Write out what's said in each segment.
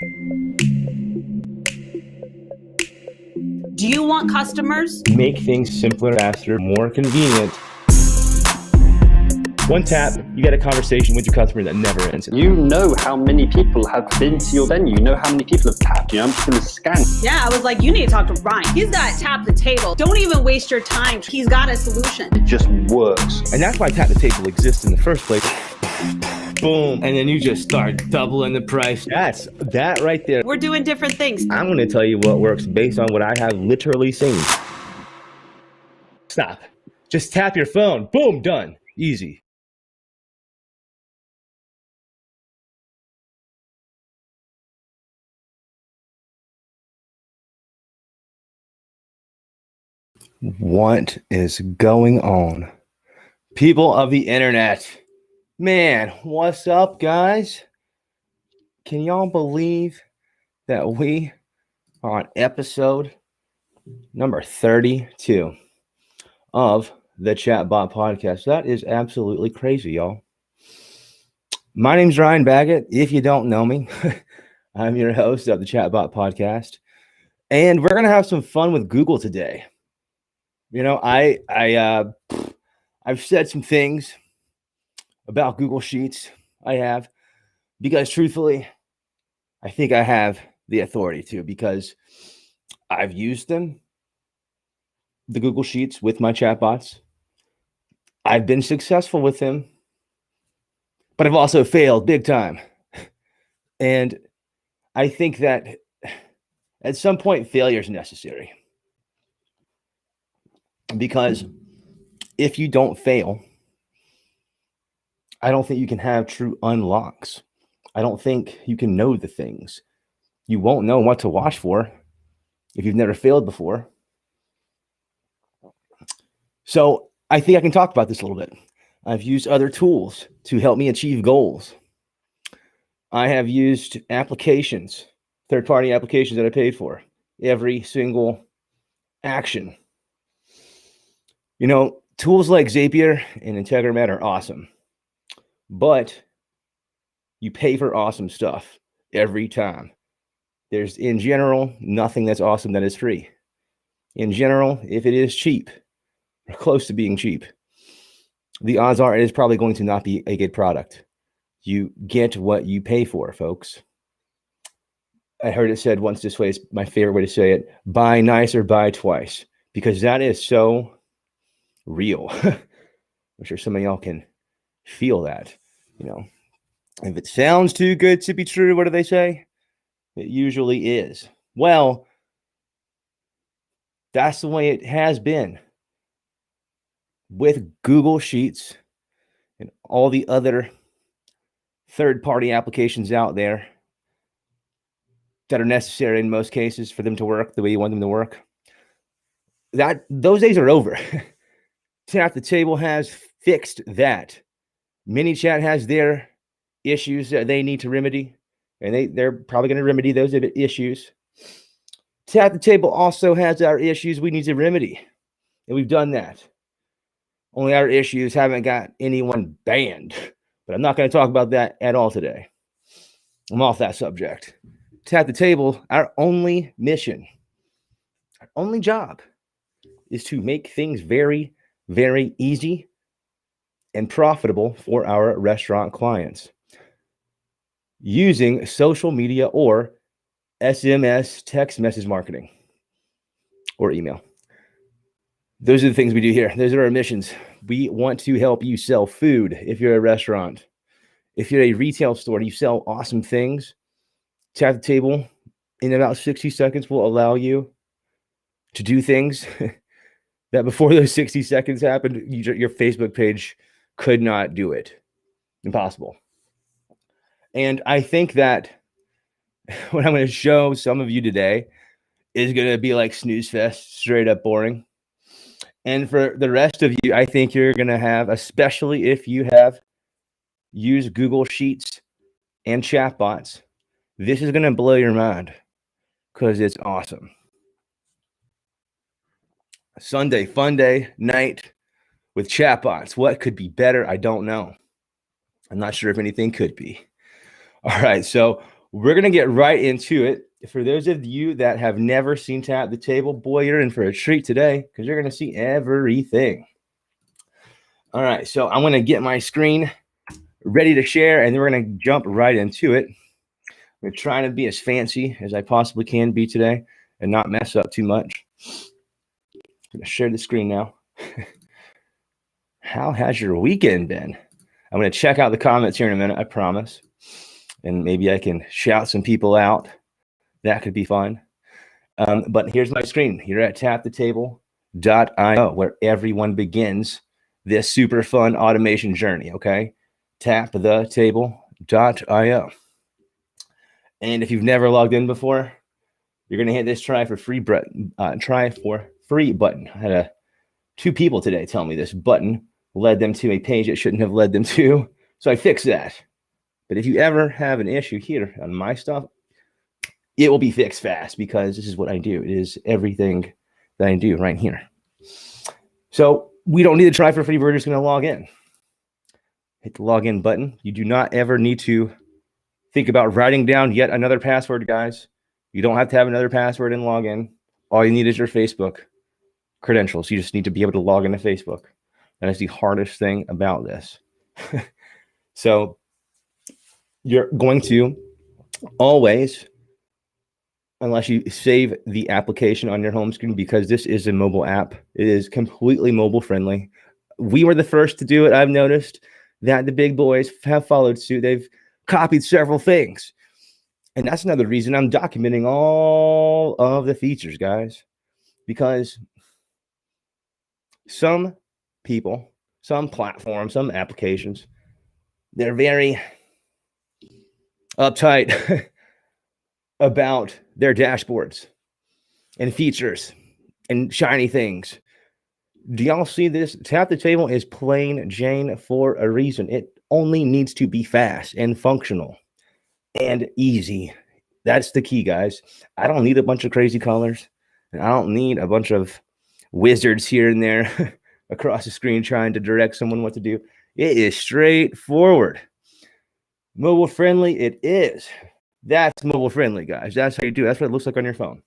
Do you want customers? Make things simpler, faster, more convenient. One tap, you get a conversation with your customer that never ends. You know how many people have been to your venue. You know how many people have tapped you. I'm just going to scan. Yeah, I was like, you need to talk to Ryan. He's got Tap the Table. Don't even waste your time. He's got a solution. It just works. And that's why Tap the Table exists in the first place. Boom. And then you just start doubling the price. That's that right there. We're doing different things. I'm going to tell you what works based on what I have literally seen. Stop. Just tap your phone. Boom, done. Easy. What is going on? People of the internet. Man, what's up, guys? Can y'all believe that we are on episode number 32 of the ChatBot Podcast? That is absolutely crazy, y'all. My name's Ryan Baggett. If you don't know me, I'm your host of the ChatBot Podcast. And we're going to have some fun with Google today. You know, I've said some things about Google Sheets. I have, because truthfully, I think I have the authority to, because I've used them, the Google Sheets, with my chatbots. I've been successful with them, but I've also failed big time. And I think that at some point, failure is necessary. Because if you don't fail, I don't think you can have true unlocks. I don't think you can know the things. You won't know what to watch for if you've never failed before. So I think I can talk about this a little bit. I've used other tools to help me achieve goals. I have used applications, third-party applications that I paid for, every single action. You know, tools like Zapier and Integromat are awesome, but you pay for awesome stuff every time. There's, in general, nothing that's awesome that is free. In general, if it is cheap, or close to being cheap, the odds are it is probably going to not be a good product. You get what you pay for, folks. I heard it said once this way, it's my favorite way to say it: buy nice or buy twice, because that is so real. I'm sure some of y'all can feel that. You know, if it sounds too good to be true, what do they say? It usually is. Well, that's the way it has been with Google Sheets and all the other third-party applications out there that are necessary in most cases for them to work the way you want them to work. Those days are over. Tap the Table has fixed that. ManyChat has their issues that they need to remedy, and they're probably going to remedy those issues. Tap the Table also has our issues we need to remedy, and we've done that. Only our issues haven't got anyone banned, but I'm not going to talk about that at all today. I'm off that subject. Tap the Table, our only mission, our only job is to make things very, very easy and profitable for our restaurant clients using social media or SMS, text message marketing, or email. Those are the things we do here. Those are our missions. We want to help you sell food if you're a restaurant. If you're a retail store and you sell awesome things, Tap the Table in about 60 seconds will allow you to do things that before those 60 seconds happened, your Facebook page could not do it. Impossible. And I think that what I'm going to show some of you today is going to be like snooze fest, straight up boring. And for the rest of you, I think you're going to have, especially if you have used Google Sheets and chatbots, this is going to blow your mind because it's awesome. Sunday, fun day, night with chatbots. What could be better? I don't know. I'm not sure if anything could be. All right. So we're going to get right into it. For those of you that have never seen Tap the Table, boy, you're in for a treat today because you're going to see everything. All right, so I'm going to get my screen ready to share, and then we're going to jump right into it. We're trying to be as fancy as I possibly can be today and not mess up too much. I'm going to share the screen now. How has your weekend been? I'm going to check out the comments here in a minute, I promise. And maybe I can shout some people out. That could be fun. But here's my screen. You're at tapthetable.io, where everyone begins this super fun automation journey, okay? Tapthetable.io. And if you've never logged in before, you're going to hit this try for free button. I had two people today tell me this button led them to a page it shouldn't have led them to. So I fixed that. But if you ever have an issue here on my stuff, it will be fixed fast because this is what I do. It is everything that I do right here. So we don't need to try for free. We're just going to log in. Hit the login button. You do not ever need to think about writing down yet another password, guys. You don't have to have another password and log in. All you need is your Facebook credentials. You just need to be able to log into Facebook. That is the hardest thing about this. So you're going to always, unless you save the application on your home screen, because this is a mobile app, it is completely mobile friendly. We were the first to do it. I've noticed that the big boys have followed suit. They've copied several things. And that's another reason I'm documenting all of the features, guys, because some people, some platforms, some applications, they're very uptight about their dashboards and features and shiny things. Do y'all see this? Tap the Table is plain Jane for a reason. It only needs to be fast and functional and easy. That's the key, guys. I don't need a bunch of crazy colors, and I don't need a bunch of wizards here and there across the screen trying to direct someone what to do. It is straightforward. Mobile friendly, it is. That's mobile friendly, guys. That's how you do it. That's what it looks like on your phone.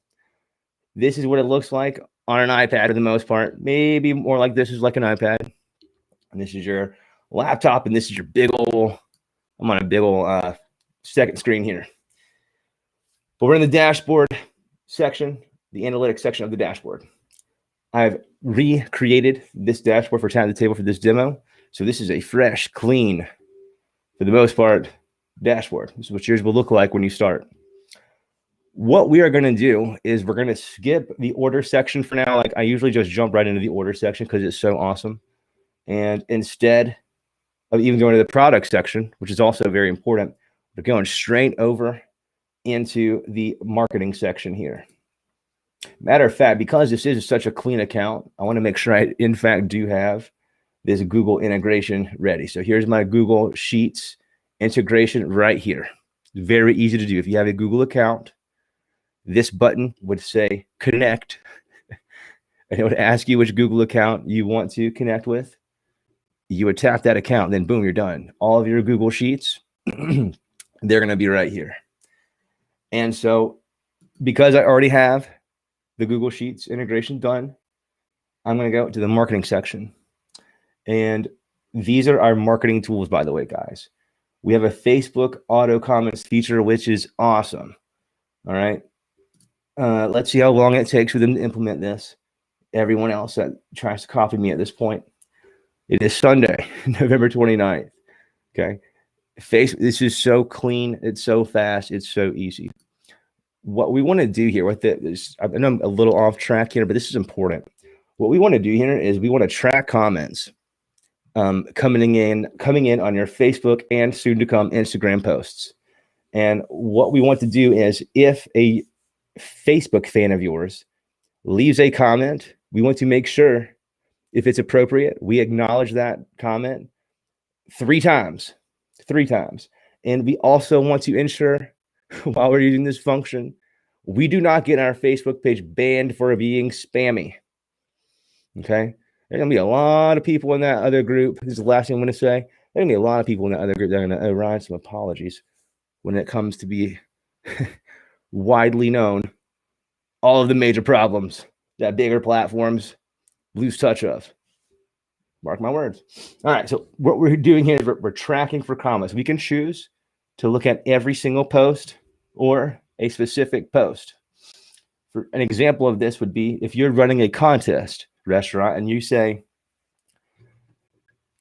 This is what it looks like on an iPad for the most part. Maybe more like this is like an iPad. And this is your laptop, and this is your big old, I'm on a big old second screen here. But we're in the dashboard section, the analytics section of the dashboard. I've recreated this dashboard for Tap the Table for this demo. So this is a fresh, clean, for the most part, dashboard. This is what yours will look like when you start. What we are going to do is we're going to skip the order section for now. Like I usually just jump right into the order section because it's so awesome. And instead of even going to the product section, which is also very important, we're going straight over into the marketing section here. Matter of fact, because this is such a clean account, I want to make sure I, in fact, do have this Google integration ready. So here's my Google Sheets integration right here. Very easy to do. If you have a Google account, this button would say connect, and it would ask you which Google account you want to connect with. You would tap that account, then boom, you're done. All of your Google Sheets, they're going to be right here. And so because I already have the Google Sheets integration done, I'm going to go to the marketing section. And these are our marketing tools, by the way, guys. We have a Facebook auto comments feature, which is awesome. All right. Let's see how long it takes for them to implement this. Everyone else that tries to copy me at this point. It is Sunday, November 29th. Okay. This is so clean. It's so fast. It's so easy. What we want to do here with it is, I know I'm a little off track here, but this is important. What we want to do here is we want to track comments coming in on your Facebook and soon to come Instagram posts. And what we want to do is if a Facebook fan of yours leaves a comment, we want to make sure, if it's appropriate, we acknowledge that comment 3 times. And we also want to ensure, while we're using this function, we do not get our Facebook page banned for being spammy. Okay? There's going to be a lot of people in that other group. This is the last thing I'm going to say. There's going to be a lot of people in that other group that are going to write some apologies when it comes to be widely known, all of the major problems that bigger platforms lose touch of. Mark my words. All right, so what we're doing here is we're tracking for comments. We can choose to look at every single post or a specific post. For an example of this would be if you're running a contest restaurant and you say,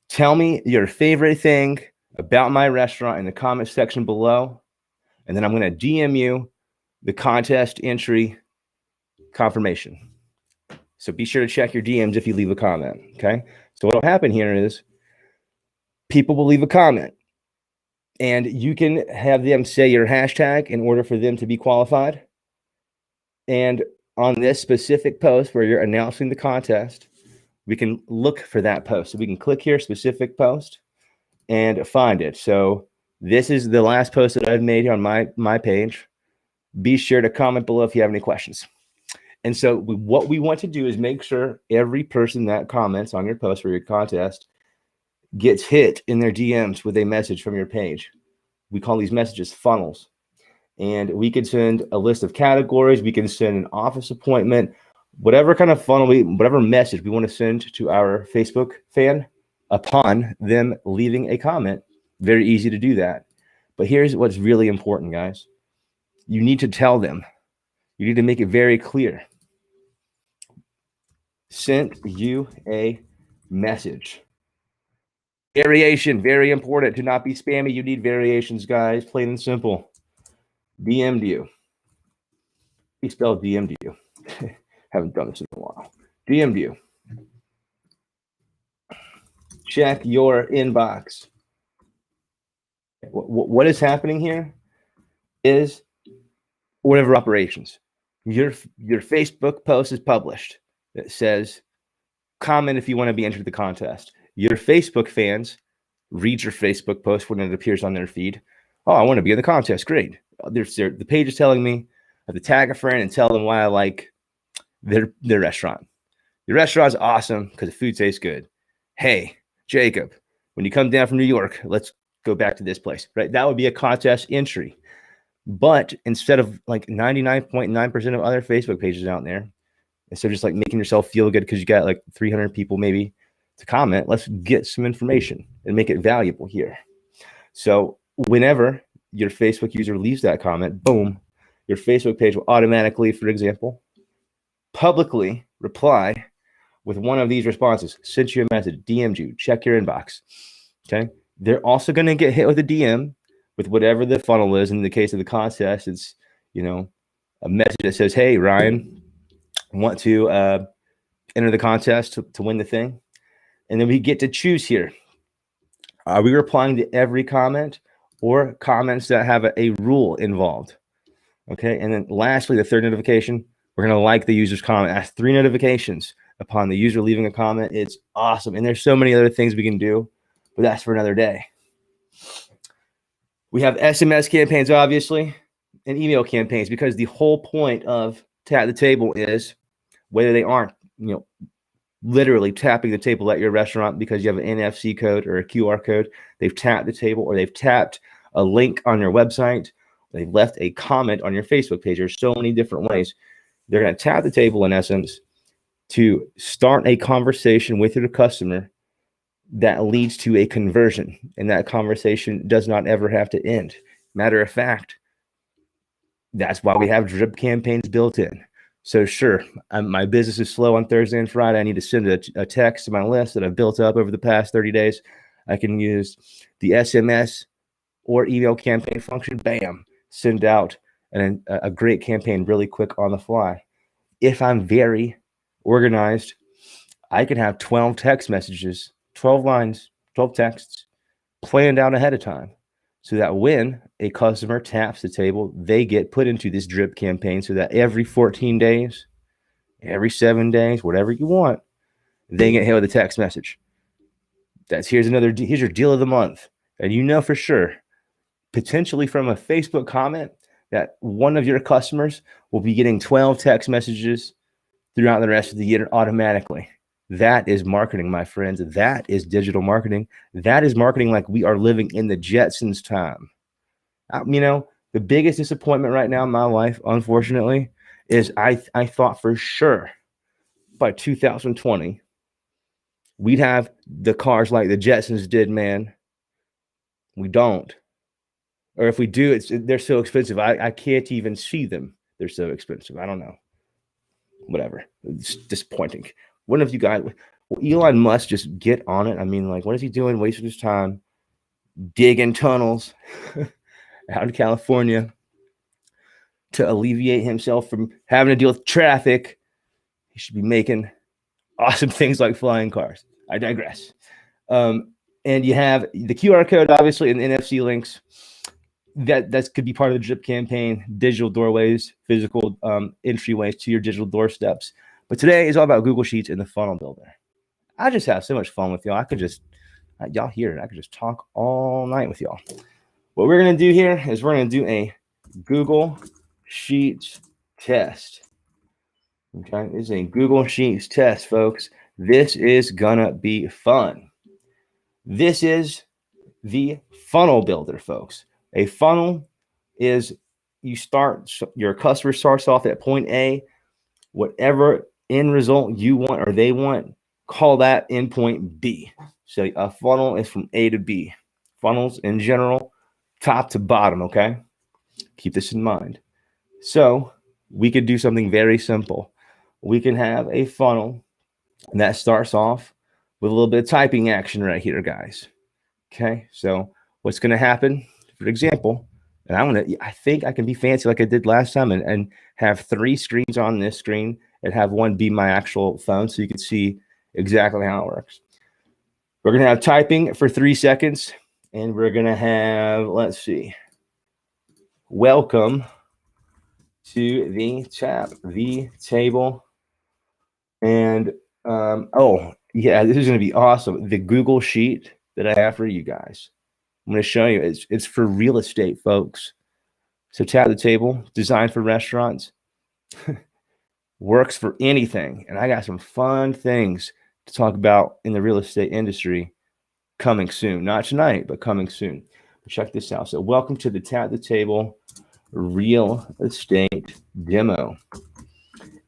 tell me your favorite thing about my restaurant in the comment section below, and then I'm going to DM you the contest entry confirmation. So be sure to check your DMs if you leave a comment, okay? So what will happen here is people will leave a comment, and you can have them say your hashtag in order for them to be qualified. And on this specific post where you're announcing the contest, we can look for that post. So we can click here, specific post, and find it. So this is the last post that I've made here on my page. Be sure to comment below if you have any questions. And so what we want to do is make sure every person that comments on your post for your contest gets hit in their DMs with a message from your page. We call these messages funnels. And we can send a list of categories. We can send an office appointment, whatever kind of funnel, whatever message we want to send to our Facebook fan upon them leaving a comment. Very easy to do that. But here's what's really important, guys. You need to tell them. You need to make it very clear. Sent you a message. Variation, very important. Do not be spammy. You need variations, guys. Plain and simple. DM'd you. He spelled DM'd you. Haven't done this in a while. DM'd you. Check your inbox. What is happening here is whatever operations. Your Facebook post is published. It says, comment if you want to be entered the contest. Your Facebook fans read your Facebook post when it appears on their feed. Oh, I want to be in the contest. Great. The page is telling me I have to tag a friend and tell them why I like their restaurant. Your restaurant's awesome because the food tastes good. Hey, Jacob, when you come down from New York, let's go back to this place, right? That would be a contest entry. But instead of like 99.9% of other Facebook pages out there, instead of just like making yourself feel good because you got like 300 people maybe to comment, let's get some information and make it valuable here. So whenever your Facebook user leaves that comment, boom, your Facebook page will automatically, for example, publicly reply with one of these responses. Sent you a message, DM'd you, check your inbox. Okay. They're also going to get hit with a DM with whatever the funnel is. In the case of the contest, it's, a message that says, hey, Ryan, want to enter the contest to win the thing. And then we get to choose here. Are we replying to every comment or comments that have a rule involved? Okay. And then lastly, the third notification, we're going to like the user's comment. That's 3 notifications upon the user leaving a comment. It's awesome. And there's so many other things we can do, but that's for another day. We have SMS campaigns, obviously, and email campaigns, because the whole point of Tap the Table is whether they aren't, literally tapping the table at your restaurant because you have an NFC code or a QR code, they've tapped the table, or they've tapped a link on your website, they've left a comment on your Facebook page. There's so many different ways. They're going to tap the table, in essence, to start a conversation with your customer that leads to a conversion. And that conversation does not ever have to end. Matter of fact, that's why we have drip campaigns built in. So sure, my business is slow on Thursday and Friday. I need to send a text to my list that I've built up over the past 30 days. I can use the SMS or email campaign function. Bam, send out a great campaign really quick on the fly. If I'm very organized, I can have 12 text messages, 12 lines, 12 texts planned out ahead of time, so that when a customer taps the table, they get put into this drip campaign, so that every 14 days, every 7 days, whatever you want, they get hit with a text message. Here's your deal of the month. And for sure, potentially from a Facebook comment, that one of your customers will be getting 12 text messages throughout the rest of the year automatically. That is marketing, my friends. That is digital marketing. That is marketing like we are living in the Jetsons time. The The biggest disappointment right now in my life, unfortunately, is I thought for sure by 2020 we'd have the cars like the Jetsons did, man. We don't. Or if we do, they're so expensive. I can't even see them. They're so expensive. I don't know. Whatever. It's disappointing. One of you guys, well, Elon Musk, just get on it. I mean, like, what is he doing? Wasting his time digging tunnels out in California to alleviate himself from having to deal with traffic. He should be making awesome things like flying cars. I digress. And you have the QR code, obviously, and the NFC links. That could be part of the drip campaign, digital doorways, physical entryways to your digital doorsteps. But today is all about Google Sheets and the funnel builder. I just have so much fun with y'all. Y'all hear it. I could just talk all night with y'all. What we're going to do here is we're going to do a Google Sheets test. Okay, this is a Google Sheets test, folks. This is going to be fun. This is the funnel builder, folks. A funnel is your customer starts off at point A, whatever end result you want or they want, call that endpoint B. So a funnel is from A to B. Funnels in general, top to bottom, okay? Keep this in mind. So we could do something very simple. We can have a funnel that starts off with a little bit of typing action right here, guys. Okay, so what's going to happen, for example, and I think I can be fancy like I did last time and have 3 screens on this screen and have one be my actual phone so you can see exactly how it works. We're going to have typing for 3 seconds, and we're going to have, let's see, welcome to the table. And, oh, yeah, this is going to be awesome. The Google Sheet that I have for you guys. I'm going to show you. It's for real estate, folks. So tap the table, designed for restaurants. Works for anything. And I got some fun things to talk about in the real estate industry coming soon. Not tonight, but coming soon. But check this out. So welcome to the Tap the Table real estate demo.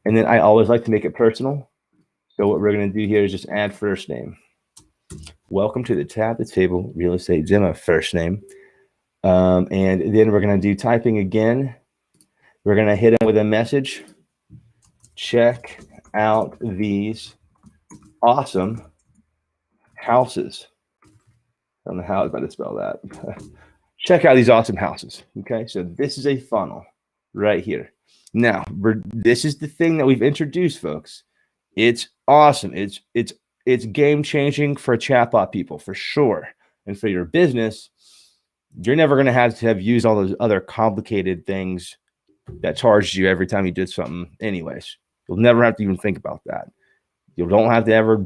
And then I always like to make it personal. So what we're going to do here is just add first name. Welcome to the Tap the Table real estate demo, first name. And then we're going to do typing again. We're going to hit them with a message. Check out these awesome houses. I don't know how I was about to spell that. Check out these awesome houses. Okay, so this is a funnel right here. Now, this is the thing that we've introduced, folks. It's awesome. It's game-changing for chatbot people, for sure. And for your business, you're never going to have used all those other complicated things that charged you every time you did something anyways. You'll never have to even think about that. You don't have to ever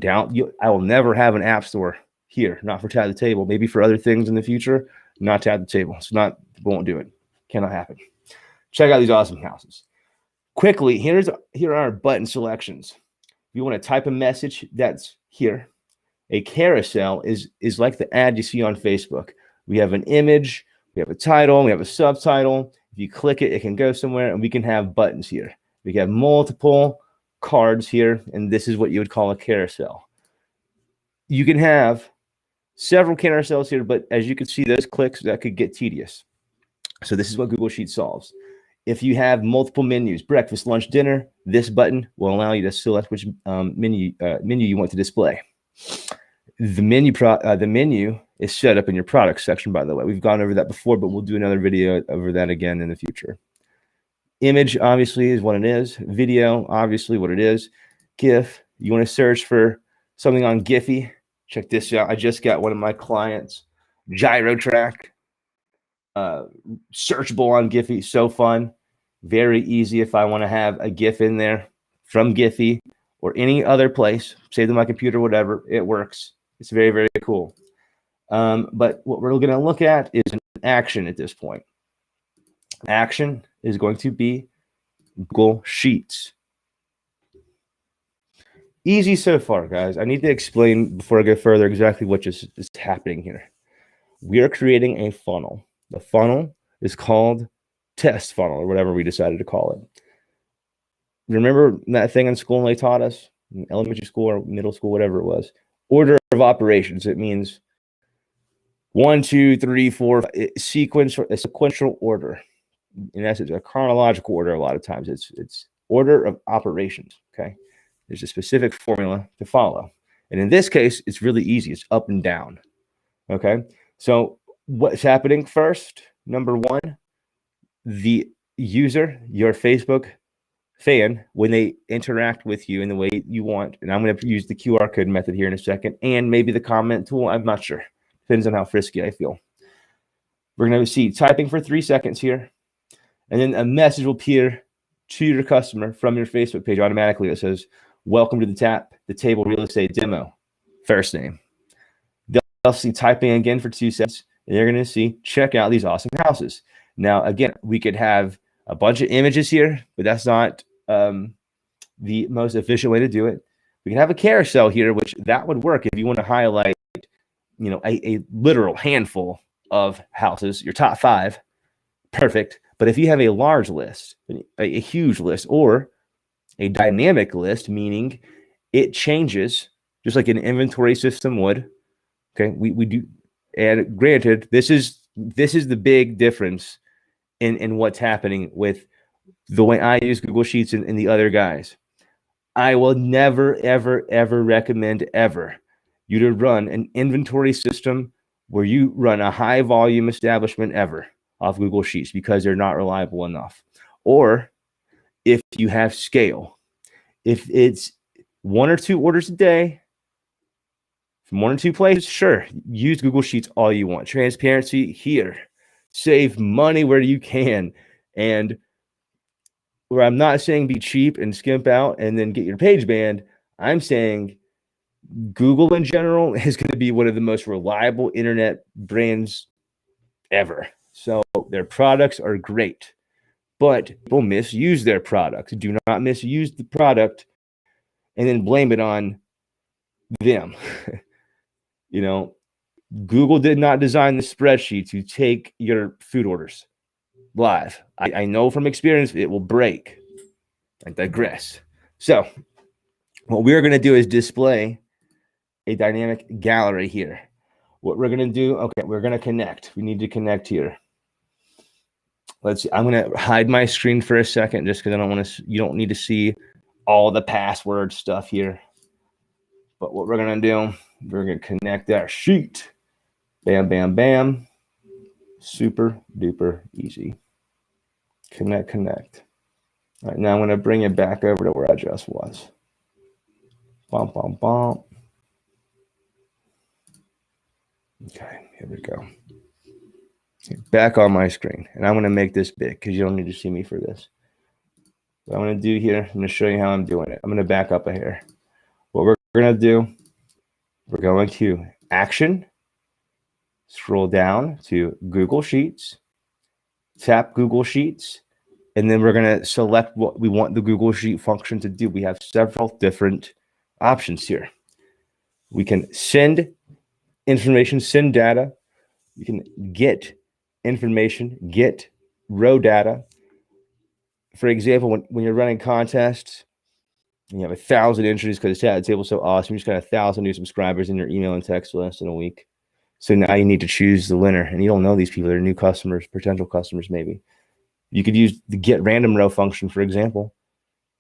I will never have an app store here, not for Tap the Table. Maybe for other things in the future, not Tap the Table. Won't do it. Cannot happen. Check out these awesome houses. Quickly, here are our button selections. You want to type a message that's here. A carousel is like the ad you see on Facebook. We have an image, we have a title, we have a subtitle. If you click it, it can go somewhere, and we can have buttons here. We can have multiple cards here, and this is what you would call a carousel. You can have several carousels here, but as you can see, those clicks, that could get tedious. So this is what Google Sheets solves. If you have multiple menus, breakfast, lunch, dinner, this button will allow you to select which menu you want to display. The menu is set up in your products section, by the way. We've gone over that before, but we'll do another video over that again in the future. Image, obviously, is what it is. Video, obviously, what it is. GIF, you want to search for something on Giphy. Check this out. I just got one of my clients, Gyro Track. Searchable on Giphy, so fun, very easy. If I want to have a GIF in there from Giphy or any other place, save to my computer, whatever, it works. It's very, very cool. But what we're going to look at is an action at this point. Action is going to be Google Sheets. Easy so far, guys. I need to explain before I go further exactly what is happening here. We are creating a funnel. The funnel is called test funnel or whatever we decided to call it. Remember that thing in school they taught us, in elementary school or middle school, whatever it was? Order of operations. It means 1, 2, 3, 4, a sequential order. In essence, a chronological order. A lot of times, it's order of operations. Okay, there's a specific formula to follow, and in this case, it's really easy. It's up and down. Okay, so what's happening first? Number one, the user, your Facebook fan, when they interact with you in the way you want, and I'm going to use the QR code method here in a second, and maybe the comment tool. I'm not sure. Depends on how frisky I feel. We're going to see typing for 3 seconds here, and then a message will appear to your customer from your Facebook page automatically that says, "Welcome to the table real estate demo, first name." They'll see typing again for 2 seconds, and they're going to see, check out these awesome houses. Now, again, we could have a bunch of images here, but that's not the most efficient way to do it. We can have a carousel here, which that would work if you want to highlight, a literal handful of houses, your top 5, perfect. But if you have a large list, a huge list, or a dynamic list, meaning it changes just like an inventory system would. Okay, we do, and granted, this is the big difference in what's happening with the way I use Google Sheets and the other guys. I will never, ever, ever recommend you to run an inventory system where you run a high volume establishment ever off Google Sheets, because they're not reliable enough. Or if you have scale, if it's 1 or 2 orders a day from 1 or 2 places, sure, use Google Sheets all you want. Transparency here. Save money where you can. And where I'm not saying be cheap and skimp out and then get your page banned, I'm saying Google in general is going to be one of the most reliable internet brands ever. So their products are great, but people misuse their products. Do not misuse the product and then blame it on them. Google did not design the spreadsheet to take your food orders live. I know from experience it will break. I digress. So what we're going to do is display a dynamic gallery here. What we're going to do, okay, we're going to connect. We need to connect here. Let's see. I'm going to hide my screen for a second just because I don't want to, you don't need to see all the password stuff here. But what we're going to do, we're going to connect our sheet. Bam, bam, bam. Super duper easy. Connect. All right, now I'm going to bring it back over to where I just was. Bump. Okay, here we go. Back on my screen. And I'm going to make this big because you don't need to see me for this. What I'm going to do here, I'm going to show you how I'm doing it. I'm going to back up a hair. What we're going to do, we're going to Action, scroll down to Google Sheets, tap Google Sheets, and then we're going to select what we want the Google Sheet function to do. We have several different options here. We can send information, send data. You can get information, get row data. For example, when you're running contests, and you have 1,000 entries because the table's so awesome, you just got 1,000 new subscribers in your email and text list in a week. So now you need to choose the winner, and you don't know these people. They're new customers, potential customers maybe. You could use the get random row function, for example,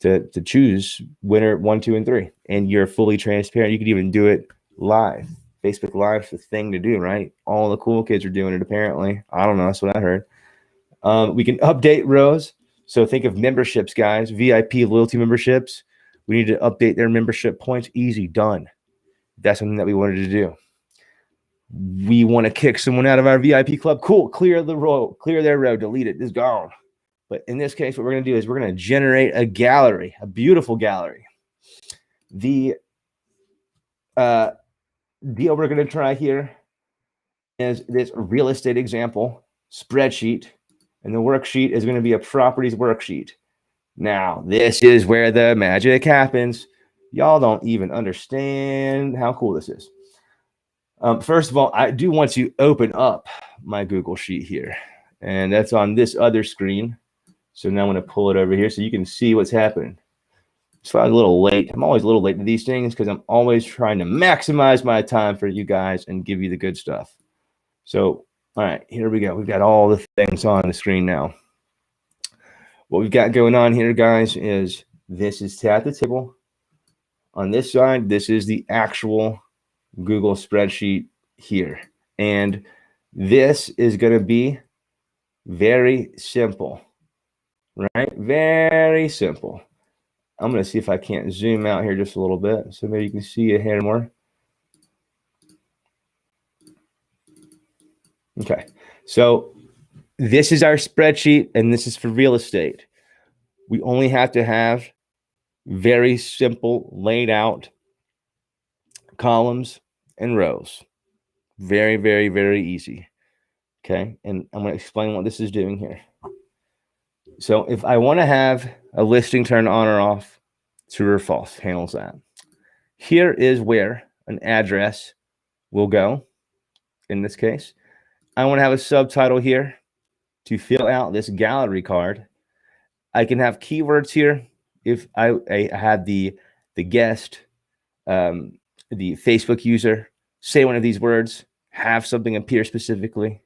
to choose winner 1, 2, and 3, and you're fully transparent. You could even do it live. Facebook Live's the thing to do, right? All the cool kids are doing it, apparently. I don't know. That's what I heard. We can update rows. So think of memberships, guys. VIP loyalty memberships. We need to update their membership points. Easy, done. That's something that we wanted to do. We want to kick someone out of our VIP club. Cool. Clear the row. Clear their row. Delete it. It's gone. But in this case, what we're going to do is we're going to generate a gallery, a beautiful gallery. The deal we're going to try here is this real estate example spreadsheet, and the worksheet is going to be a properties worksheet. Now, this is where the magic happens. Y'all don't even understand how cool this is. First of all, I do want to open up my Google Sheet here. And that's on this other screen. So now I'm going to pull it over here so you can see what's happening. So I'm a little late. I'm always a little late to these things because I'm always trying to maximize my time for you guys and give you the good stuff. So, all right, here we go. We've got all the things on the screen now. What we've got going on here, guys, is this is Tap the Table. On this side, this is the actual Google spreadsheet here. And this is going to be very simple, right? Very simple. I'm going to see if I can't zoom out here just a little bit so maybe you can see a hair more. Okay, so this is our spreadsheet, and this is for real estate. We only have to have very simple laid out columns and rows. Very, very, very easy. Okay, and I'm going to explain what this is doing here. So if I want to have a listing turn on or off, true or false, handles that. Here is where an address will go. In this case, I want to have a subtitle here to fill out this gallery card. I can have keywords here if I had the guest, the Facebook user, say one of these words, have something appear specifically.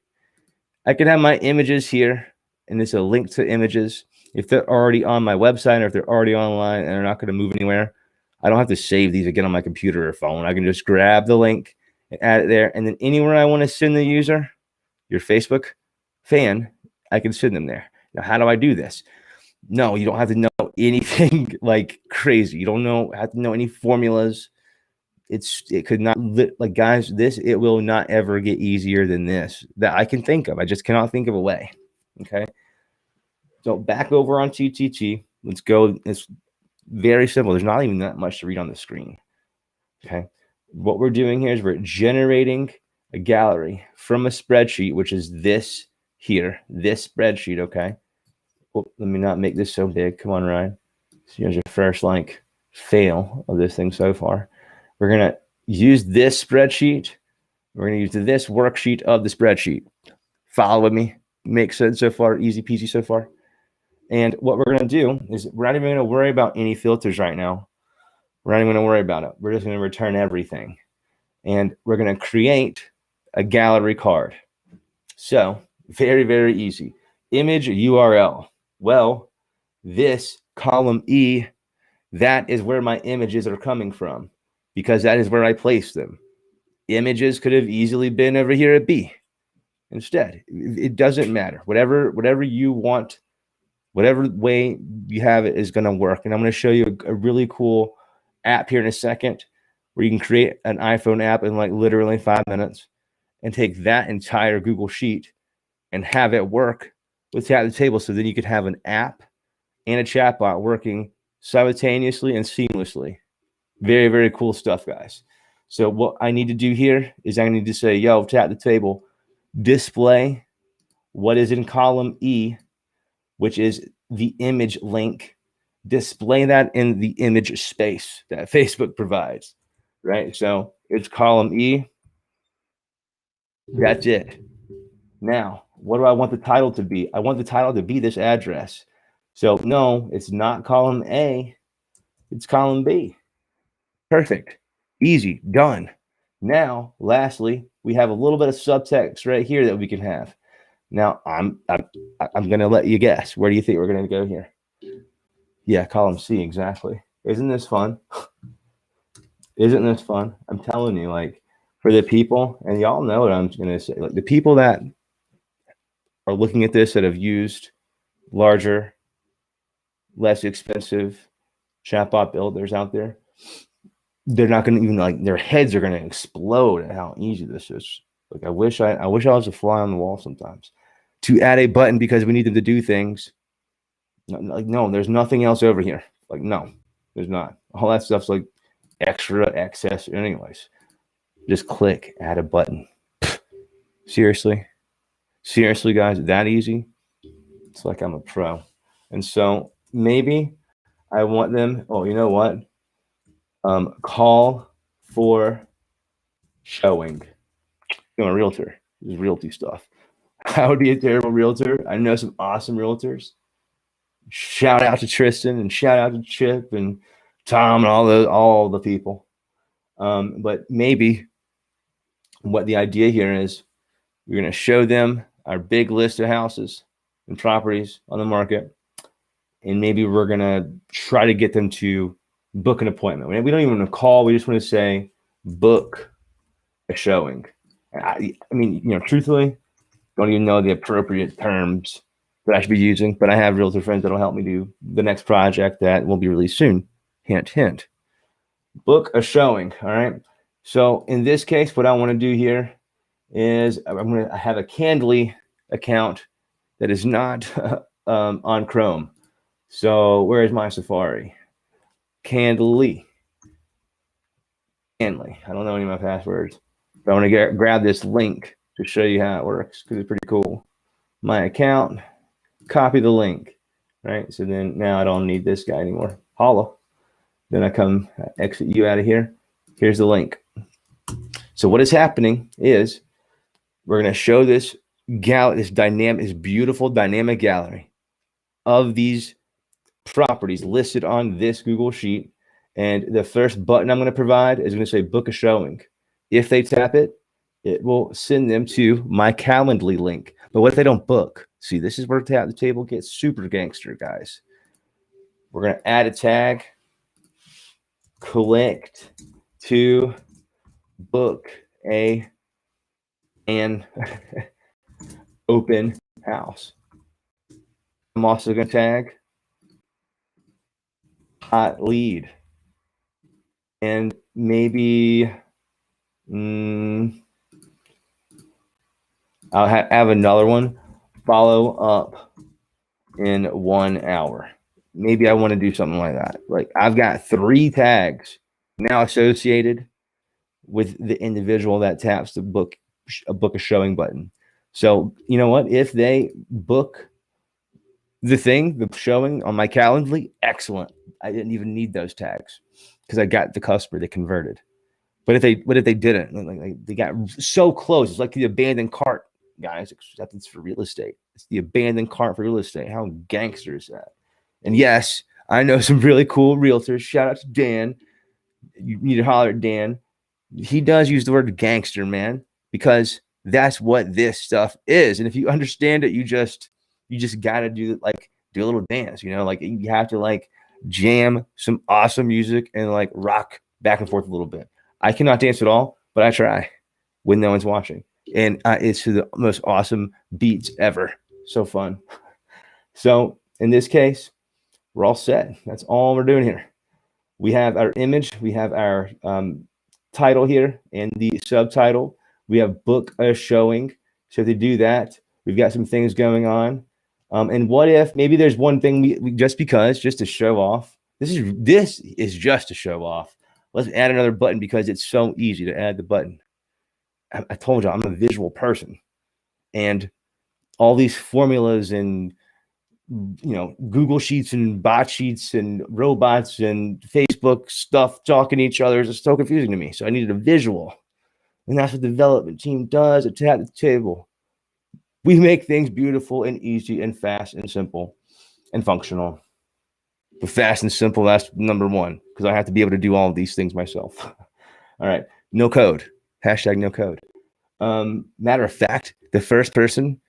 I can have my images here, and it's a link to images. If they're already on my website or if they're already online and they're not going to move anywhere, I don't have to save these again on my computer or phone. I can just grab the link and add it there. And then anywhere I want to send the user, your Facebook fan, I can send them there. Now, how do I do this? No, you don't have to know anything like crazy. You don't have to know any formulas. It could not, like, guys, it will not ever get easier than this that I can think of. I just cannot think of a way. Okay. So back over on TTT, let's go. It's very simple. There's not even that much to read on the screen. Okay. What we're doing here is we're generating a gallery from a spreadsheet, which is this here, this spreadsheet. Okay. Well, let me not make this so big. Come on, Ryan. So here's your first fail of this thing so far. We're going to use this spreadsheet. We're going to use this worksheet of the spreadsheet. Follow with me. Makes sense so far. Easy peasy so far. And what we're going to do is we're not even going to worry about any filters right now. We're not even going to worry about it. We're just going to return everything. And we're going to create a gallery card. So very, very easy. Image URL. Well, this column E, that is where my images are coming from because that is where I place them. Images could have easily been over here at B. Instead, it doesn't matter. Whatever you want, whatever way you have it is going to work. And I'm going to show you a really cool app here in a second where you can create an iPhone app in like literally 5 minutes and take that entire Google Sheet and have it work with Tap the Table. So then you could have an app and a chatbot working simultaneously and seamlessly. Very, very cool stuff, guys. So what I need to do here is I need to say, yo, Tap the Table, display what is in column E, which is the image link. Display that in the image space that Facebook provides, right? So it's column E. That's it. Now, what do I want the title to be? I want the title to be this address. So no, it's not column A. It's column B. Perfect. Easy. Done. Now, lastly, we have a little bit of subtext right here that we can have. Now, I'm going to let you guess. Where do you think we're going to go here? Yeah, column C, exactly. Isn't this fun? Isn't this fun? I'm telling you, like, for the people, and y'all know what I'm going to say, like the people that are looking at this that have used larger, less expensive chatbot builders out there, they're not going to even, like, their heads are going to explode at how easy this is. Like, I wish I was a fly on the wall sometimes to add a button because we need them to do things. Like, no, there's nothing else over here. Like, no, there's not. All that stuff's like extra excess anyways. Just click, add a button. Seriously, guys, that easy? It's like I'm a pro. And so maybe I want them, oh, you know what? Call for showing. I'm a realtor. This is realty stuff. I would be a terrible realtor. I know some awesome realtors. Shout out to Tristan and shout out to Chip and Tom and all the people. But maybe what the idea here is, we're going to show them our big list of houses and properties on the market, and maybe we're going to try to get them to book an appointment. We don't even want to call. We just want to say book a showing. I mean, truthfully, don't even know the appropriate terms that I should be using, but I have realtor friends that'll help me do the next project that will be released soon. Hint, hint. Book a showing. All right. So in this case, what I want to do here is I'm going to have a Candly account that is not on Chrome. So where is my Safari? Candly. I don't know any of my passwords. But I want to grab this link to show you how it works because it's pretty cool. My account, copy the link, right? So then now I don't need this guy anymore. Holla. Then I exit you out of here. Here's the link. So what is happening is we're going to show this beautiful dynamic gallery of these properties listed on this Google Sheet. And the first button I'm going to provide is going to say book a showing. If they tap it, it will send them to my Calendly link. But what if they don't book? See, this is where Tap the Table gets super gangster, guys. We're going to add a tag, clicked to book an open house. I'm also going to tag hot lead. And maybe I'll have another one, follow up in 1 hour. Maybe I want to do something like that. Like I've got 3 tags now associated with the individual that taps the book a showing button. So you know what? If they book the showing on my Calendly, excellent. I didn't even need those tags because I got the customer, they converted. But if they didn't, like they got so close, it's like the abandoned cart, guys, except it's for real estate. It's the abandoned cart for real estate. How gangster is that? And yes, I know some really cool realtors. Shout out to Dan. You need to holler at Dan. He does use the word gangster, man, because that's what this stuff is. And if you understand it, you just got to do a little dance, like you have to jam some awesome music and rock back and forth a little bit. I cannot dance at all, but I try when no one's watching. And it's to the most awesome beats ever. So fun. So in this case, we're all set. That's all we're doing here. We have our image. We have our title here and the subtitle. We have book a showing. So to do that, we've got some things going on. And what if maybe there's one thing we just to show off. This is just to show off. Let's add another button because it's so easy to add the button. I told you I'm a visual person, and all these formulas and Google Sheets and bot sheets and robots and Facebook stuff talking to each other is just so confusing to me. So I needed a visual, and that's what the development team does at Tap the Table. We make things beautiful and easy and fast and simple and functional. But fast and simple, that's number one, because I have to be able to do all of these things myself. All right. No code. Hashtag no code. Matter of fact, the first person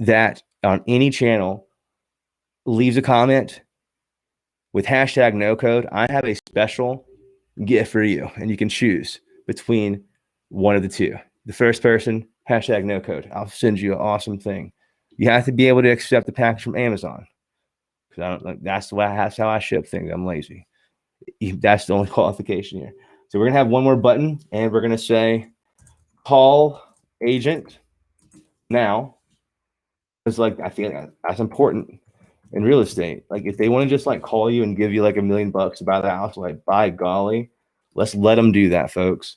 that on any channel leaves a comment with hashtag no code, I have a special gift for you. And you can choose between one of the two. The first person, hashtag no code. I'll send you an awesome thing. You have to be able to accept the package from Amazon. That's how I ship things. I'm lazy. That's the only qualification here. So we're gonna have one more button, and we're gonna say call agent now. It's I feel that's important in real estate. If they want to just call you and give you $1 million to buy the house, by golly, let's let them do that, folks.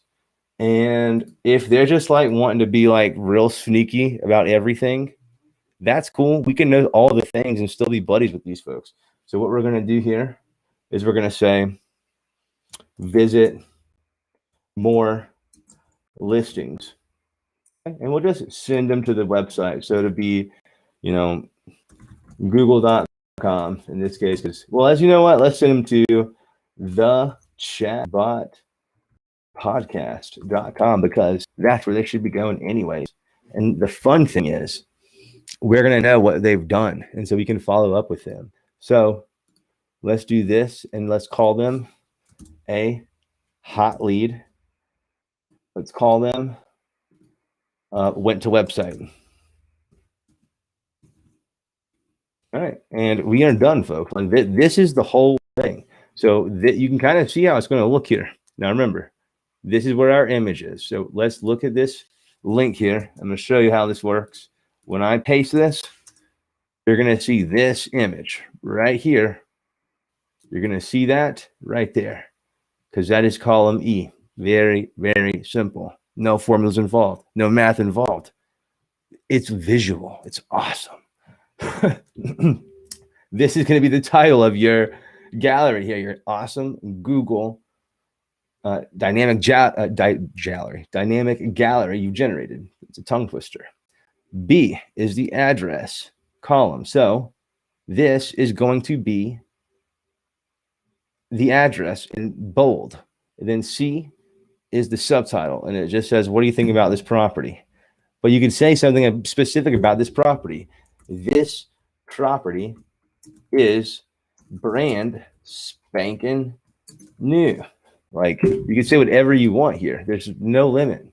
And if they're just wanting to be real sneaky about everything, that's cool. We can know all the things and still be buddies with these folks. So what we're going to do here is we're going to say, visit more listings. And we'll just send them to the website. So it'll be, google.com in this case. Because, well, as you know what, let's send them to the ChatBot Podcast.com because that's where they should be going anyways. And the fun thing is, we're going to know what they've done. And so we can follow up with them. So let's do this and let's call them a hot lead. Let's call them went to website. All right. And we are done, folks. Like this is the whole thing. So you can kind of see how it's going to look here. Now, remember, this is where our image is. So let's look at this link here. I'm going to show you how this works. When I paste this, you're going to see this image right here. You're going to see that right there because that is column E. Very, very simple. No formulas involved. No math involved. It's visual. It's awesome. This is going to be the title of your gallery here. Your awesome Google dynamic gallery you generated. It's a tongue twister. B is the address column. So this is going to be the address in bold. And then C is the subtitle. And it just says, what do you think about this property? But you can say something specific about this property. This property is brand spanking new. Like you can say whatever you want here. There's no limit.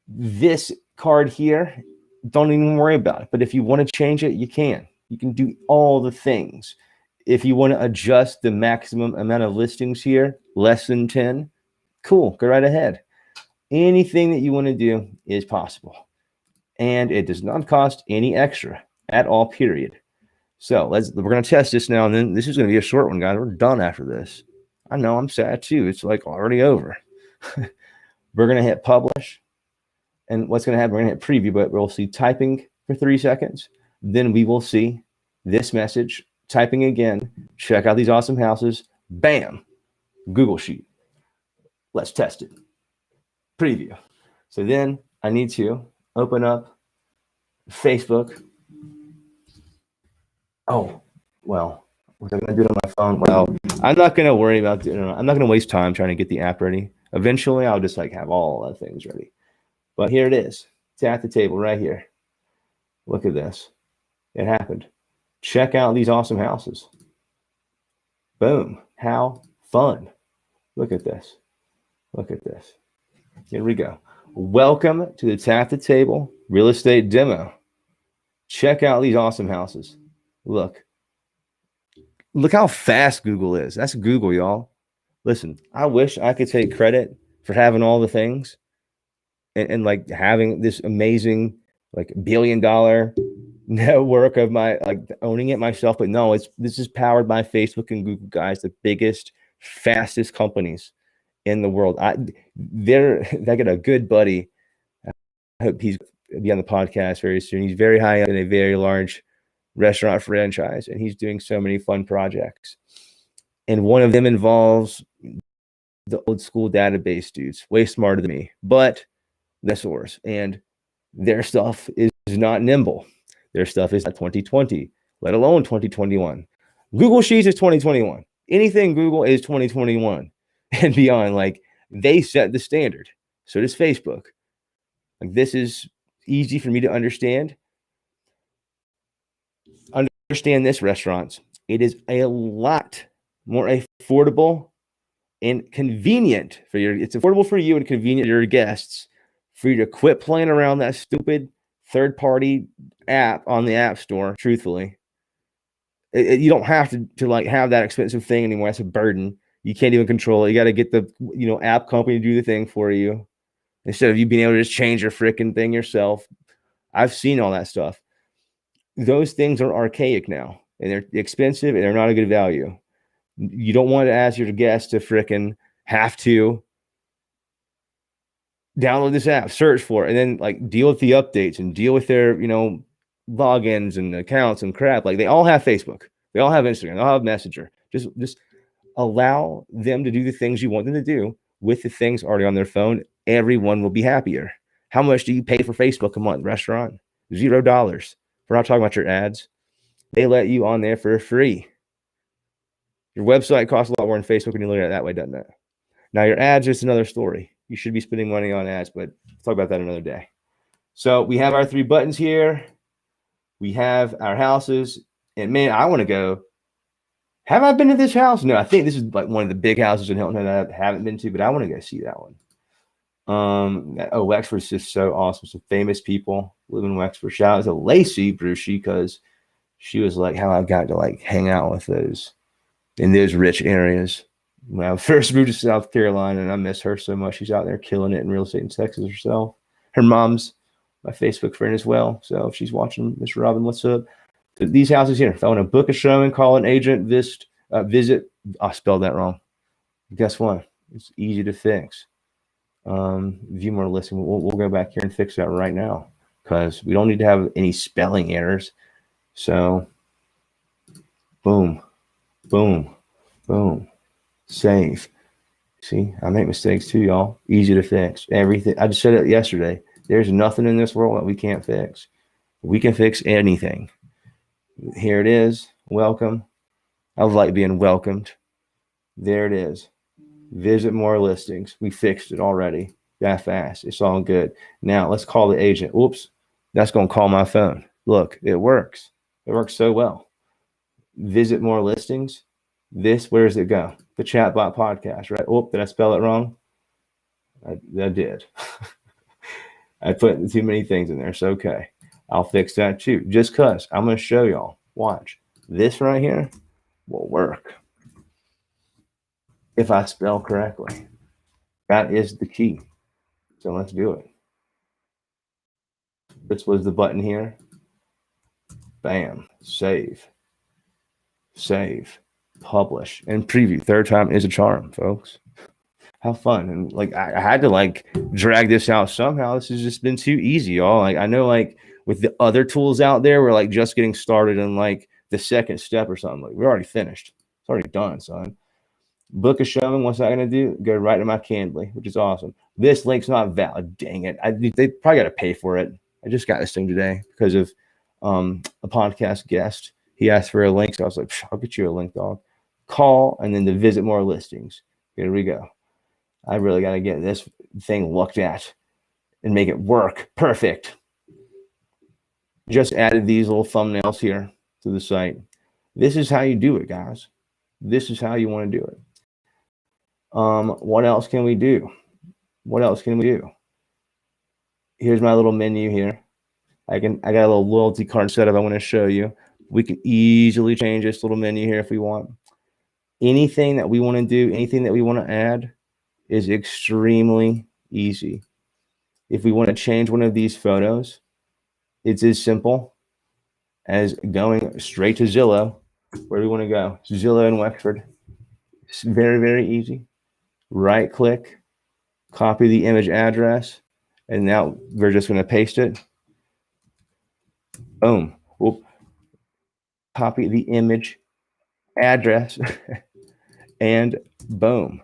This card here, don't even worry about it. But if you want to change it, you can. You can do all the things. If you want to adjust the maximum amount of listings here, less than 10, cool, go right ahead. Anything that you want to do is possible. And it does not cost any extra at all, period. So we're going to test this now. And then this is going to be a short one, guys. We're done after this. I know, I'm sad too. It's like already over. We're going to hit publish. And what's going to happen, we're going to hit preview, but we'll see typing for 3 seconds. Then we will see this message, typing again, check out these awesome houses. Bam, Google Sheet. Let's test it. Preview. So then I need to open up Facebook. Oh, well, was I going to do it on my phone? Well, I'm not going to worry about it. I'm not going to waste time trying to get the app ready. Eventually, I'll just have all the things ready. But here it is. It's at the table right here. Look at this. It happened. Check out these awesome houses. Boom. How fun. Look at this. Look at this. Here we go. Welcome to the Tap the Table real estate demo. Check out these awesome houses. Look how fast Google is. That's Google, y'all. Listen, I wish I could take credit for having all the things and like having this amazing like $1 billion network of my owning it myself. But no, this is powered by Facebook and Google, guys, the biggest, fastest companies in the world. They got a good buddy. I hope he's be on the podcast very soon. He's very high up in a very large restaurant franchise, and he's doing so many fun projects. And one of them involves the old school database dudes, way smarter than me, but the source. And their stuff is not nimble. Their stuff is not 2020, let alone 2021. Google Sheets is 2021. Anything Google is 2021 and beyond. Like they set the standard. So does Facebook. Like this is easy for me to understand. Understand this, restaurants. It is a lot more affordable and convenient for it's affordable for you and convenient for your guests for you to quit playing around that stupid third-party app on the App Store. Truthfully, you don't have to like have that expensive thing anymore. That's a burden. You can't even control it. You got to get the app company to do the thing for you instead of you being able to just change your freaking thing yourself. I've seen all that stuff. Those things are archaic now, and they're expensive, and they're not a good value. You don't want to ask your guests to freaking have to download this app, search for it, and then like deal with the updates and deal with their, logins and accounts and crap. Like they all have Facebook, they all have Instagram, they all have Messenger. Just allow them to do the things you want them to do with the things already on their phone. Everyone will be happier. How much do you pay for Facebook a month? Restaurant? $0. We're not talking about your ads. They let you on there for free. Your website costs a lot more than Facebook when you look at it that way, doesn't it? Now, your ads is another story. You should be spending money on ads, but we'll talk about that another day. So we have our 3 buttons here. We have our houses. And man, I want to go. Have I been to this house? No, I think this is like one of the big houses in Hilton that I haven't been to, but I want to go see that one. Wexford's just so awesome. Some famous people live in Wexford. Shout out to Lacey Brucey, because she was like how I got to like hang out with those in those rich areas when I first moved to South Carolina, and I miss her so much. She's out there killing it in real estate in Texas herself. Her mom's my Facebook friend as well. So if she's watching, Miss Robin, what's up? These houses here. If I want to book a showing, call an agent, visit. I spelled that wrong. Guess what? It's easy to fix. View more listing. We'll go back here and fix that right now, because we don't need to have any spelling errors. So boom, boom, boom, save. See, I make mistakes too, y'all. Easy to fix. Everything. I just said it yesterday. There's nothing in this world that we can't fix. We can fix anything. Here it is. Welcome. I like being welcomed. There it is. Visit more listings. We fixed it already. That fast. It's all good. Now let's call the agent. Oops. That's going to call my phone. Look, it works. It works so well. Visit more listings. Where does it go? The ChatBot Podcast, right? Oh, did I spell it wrong? I did. I put too many things in there. It's okay. I'll fix that too. Just because I'm going to show y'all. Watch. This right here will work if I spell correctly. That is the key. So let's do it. This was the button here. Bam. Save. Save. Publish. And preview. 3rd time is a charm, folks. How fun. And like I had to like drag this out somehow. This has just been too easy, y'all. Like I know like with the other tools out there, we're like just getting started in like the 2nd step or something. Like we're already finished. It's already done, son. Book a showing. What's that gonna do? Go right to my Candly, which is awesome. This link's not valid. Dang it. They probably got to pay for it. I just got this thing today because of a podcast guest. He asked for a link, so I was like, I'll get you a link, dog. Call and then to visit more listings. Here we go. I really got to get this thing looked at and make it work perfect. Just added these little thumbnails here to the site. This is how you do it, guys. This is how you want to do it. What else can we do? What else can we do? Here's my little menu here. I got a little loyalty card setup I want to show you. We can easily change this little menu here if we want. Anything that we want to do, anything that we want to add is extremely easy. If we want to change one of these photos, it's as simple as going straight to Zillow. Where do we want to go? Zillow in Wexford. It's very, very easy. Right click, copy the image address, and now we're just going to paste it. Boom. Whoop. Copy the image address and boom.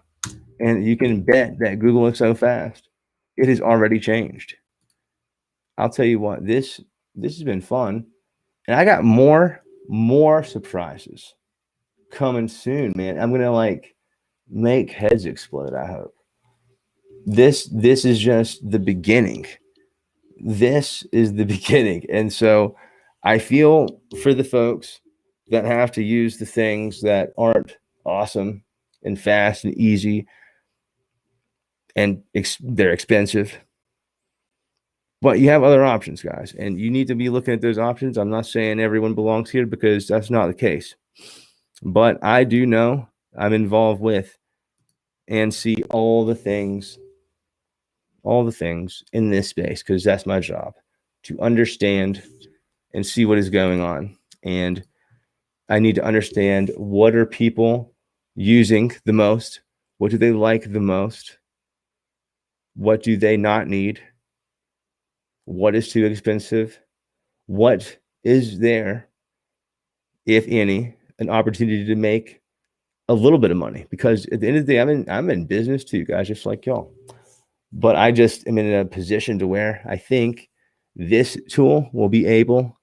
And you can bet that Google is so fast. It has already changed. I'll tell you what, this has been fun. And I got more surprises coming soon, man. I'm going to like make heads explode, I hope. This is just the beginning. This is the beginning. And so I feel for the folks that have to use the things that aren't awesome and fast and easy and they're expensive. But you have other options, guys, and you need to be looking at those options. I'm not saying everyone belongs here because that's not the case. But I do know I'm involved with and see all the things in this space because that's my job, to understand and see what is going on. And I need to understand what are people using the most? What do they like the most? What do they not need? What is too expensive? What is there, if any, an opportunity to make a little bit of money? Because at the end of the day, I'm in business too, guys, just like y'all. But I just am in a position to where I think this tool will be able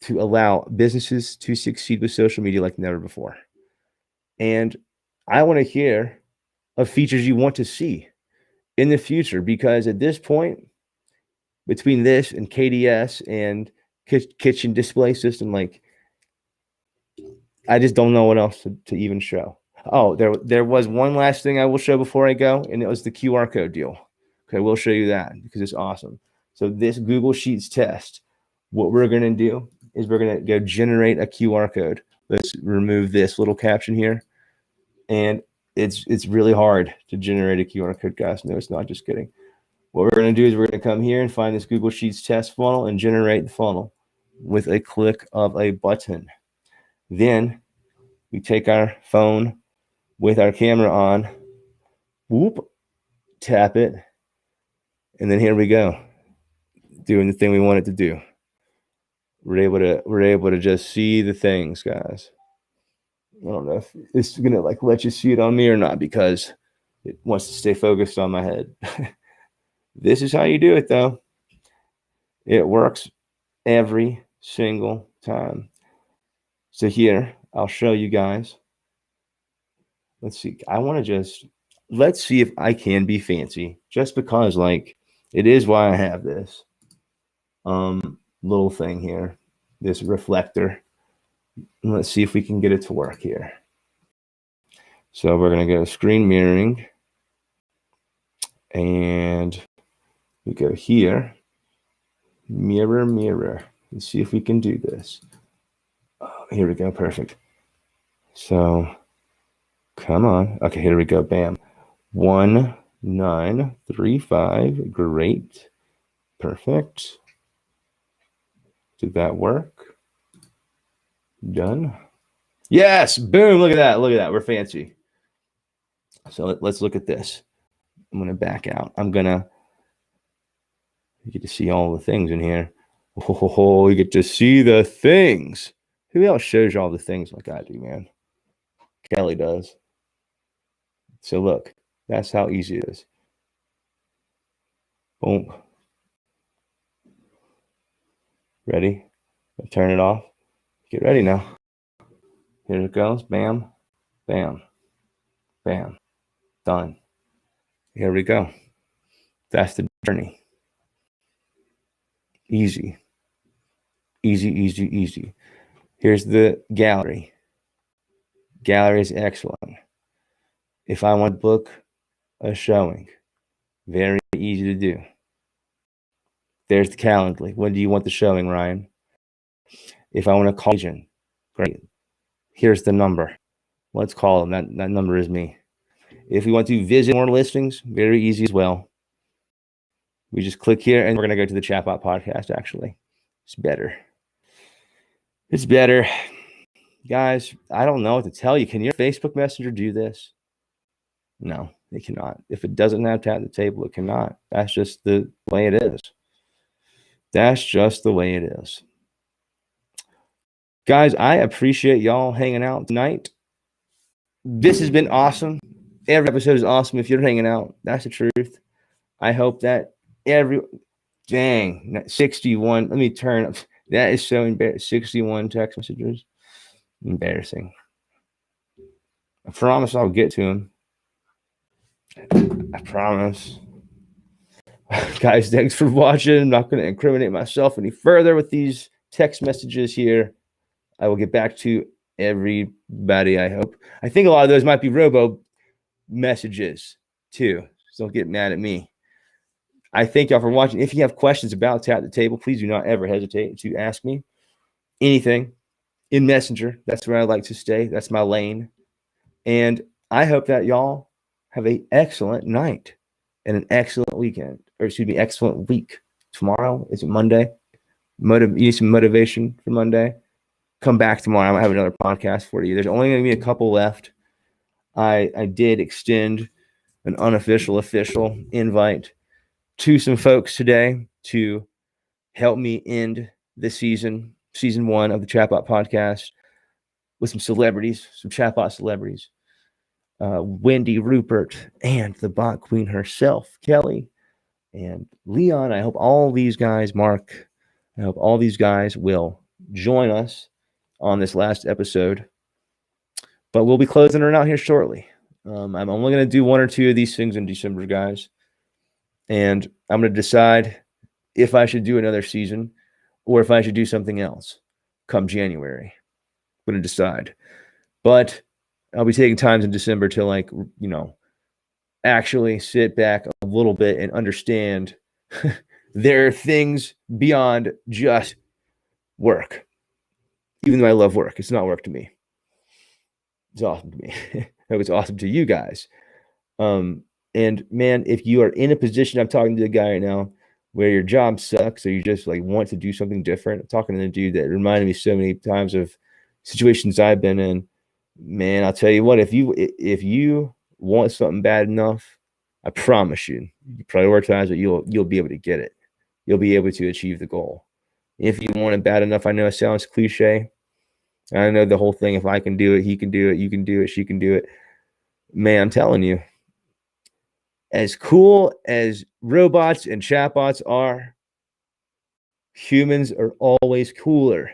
to allow businesses to succeed with social media like never before. And I want to hear of features you want to see in the future, because at this point, between this and KDS and kitchen display system, like I just don't know what else to even show. Oh, there was one last thing I will show before I go, and it was the QR code deal. Okay, we'll show you that because it's awesome. So this Google Sheets test, what we're going to do is we're going to go generate a QR code. Let's remove this little caption here. And it's really hard to generate a QR code, guys. No, it's not. Just kidding. What we're going to do is we're going to come here and find this Google Sheets test funnel and generate the funnel with a click of a button. Then we take our phone with our camera on, whoop, tap it, and then here we go, doing the thing we want it to do. We're able to just see the things, guys. I don't know if it's gonna like let you see it on me or not because it wants to stay focused on my head. This is how you do it, though. It works every single time. So here, I'll show you guys. Let's see. Let's see if I can be fancy, just because like it is why I have this little thing here, this reflector. And let's see if we can get it to work here. So we're going to go screen mirroring, and we go here, mirror, mirror. Let's see if we can do this. Oh, here we go. Perfect. So come on. Okay, here we go. Bam. 1935. Great. Perfect. Did that work? Done. Yes. Boom. Look at that. Look at that. We're fancy. So let's look at this. I'm going to back out. You get to see all the things in here. Oh, you get to see the things. Who else shows you all the things like I do, man? Kelly does. So look, that's how easy it is. Boom. Ready? I'll turn it off. Get ready now. Here it goes. Bam, bam, bam. Done. Here we go. That's the journey. Easy. Easy, easy, easy. Here's the gallery. Gallery is excellent. If I want to book a showing, very easy to do. There's the Calendly. When do you want the showing, Ryan? If I want to call agent, great. Here's the number. Let's call them. That number is me. If we want to visit more listings, very easy as well. We just click here, and we're going to go to the ChatBot Podcast, actually. It's better. It's better. Guys, I don't know what to tell you. Can your Facebook Messenger do this? No, it cannot. If it doesn't have tap the table, it cannot. That's just the way it is. That's just the way it is. Guys, I appreciate y'all hanging out tonight. This has been awesome. Every episode is awesome if you're hanging out. That's the truth. I hope that 61. Let me turn up. That is so embarrassing. 61 text messages. Embarrassing. I promise I'll get to them. I promise. Guys, thanks for watching. I'm not going to incriminate myself any further with these text messages here. I will get back to everybody, I hope. I think a lot of those might be robo messages too, so don't get mad at me. I thank y'all for watching. If you have questions about Tap the Table, please do not ever hesitate to ask me anything in Messenger. That's where I like to stay. That's my lane. And I hope that y'all have an excellent night and an excellent weekend, or excuse me, excellent week. Tomorrow, is it Monday? You need some motivation for Monday? Come back tomorrow. I might have another podcast for you. There's only going to be a couple left. I did extend an official invite to some folks today to help me end the season 1 of the ChatBot Podcast with some celebrities, some ChatBot celebrities. Wendy, Rupert, and the bot queen herself, Kelly, and Leon. I hope all these guys, Mark, I hope all these guys will join us on this last episode. But we'll be closing her out here shortly. I'm only going to do 1 or 2 of these things in December, guys. And I'm going to decide if I should do another season or if I should do something else come January. I'm going to decide. But I'll be taking times in December to, like, you know, actually sit back a little bit and understand there are things beyond just work. Even though I love work, it's not work to me. It's awesome to me. It was awesome to you guys. And man, if you are in a position, I'm talking to a guy right now where your job sucks or you just like want to do something different. I'm talking to the dude that reminded me so many times of situations I've been in. Man, I'll tell you what, if you want something bad enough, I promise you prioritize it, you'll be able to get it. You'll be able to achieve the goal. If you want it bad enough, I know it sounds cliche. I know the whole thing, if I can do it, he can do it, you can do it, she can do it. Man, I'm telling you, as cool as robots and chatbots are, humans are always cooler.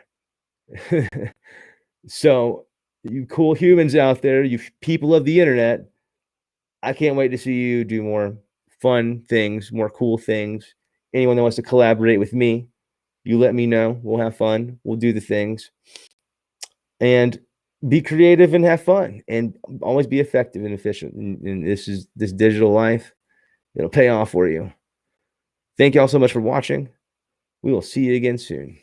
So, you cool humans out there, you people of the internet, I can't wait to see you do more fun things, more cool things. Anyone that wants to collaborate with me, you let me know. We'll have fun. We'll do the things. And be creative and have fun and always be effective and efficient. And this digital life, it'll pay off for you. Thank you all so much for watching. We will see you again soon.